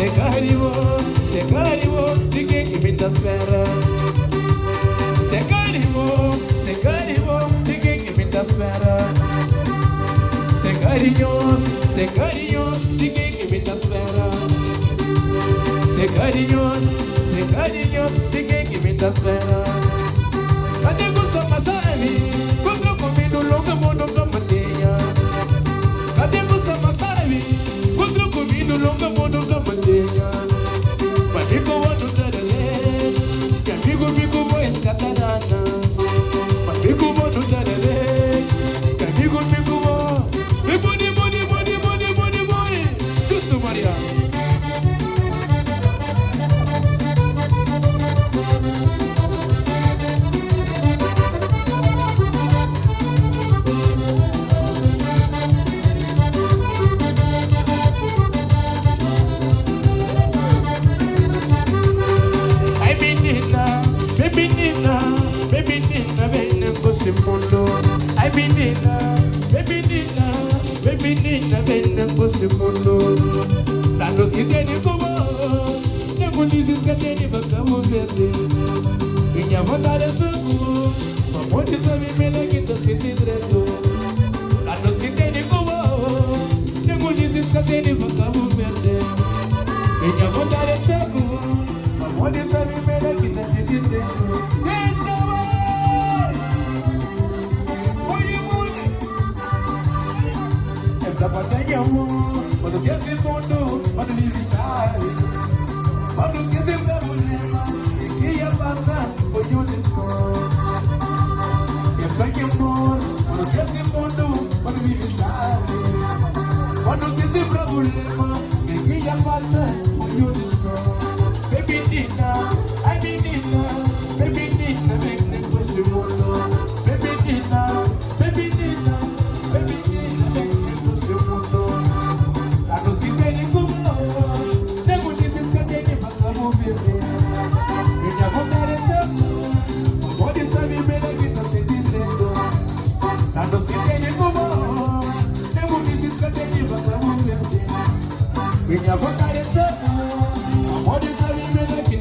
Secarivo, ninguém que me dá espera. Secarivo, ninguém que me dá espera. Secarinhos, ninguém que me dá espera. Secarinhos, ninguém que me dá espera. Cadê você, Massavi? Quando comigo, longa, mono, camandeia. Cadê você, Massavi? Quando comigo, longa, mono, camandeia. Amigo, wanu tarale, que amigo, boy, escatarana. Amigo, wanu tarale, que amigo, boy. Justo, Maria. Baby Nina, ven en Cosimundo. Ay, baby Nina, ven en Cosimundo. Dando si tiene como, ne munisis que tiene bacamo verde. Y ya montar eso, mamón y sabe me la quita si te dredo. Dando si tiene como, ne munisis que tiene bacamo verde. Y ya montar eso, mamón y sabe me la quita si te dredo. Quando se hace foto, quando me sai, quando se hace problema, e que ia passar, foi um lição. E foi que amor, quando se hace foto, quando me sai, quando se hace problema, e que ia passar, foi um lição. Baby Nina, ai menina, vem depois do mundo. Baby Nina, vem depois do mundo. Minha vontade é só, amor, sabe, me dá que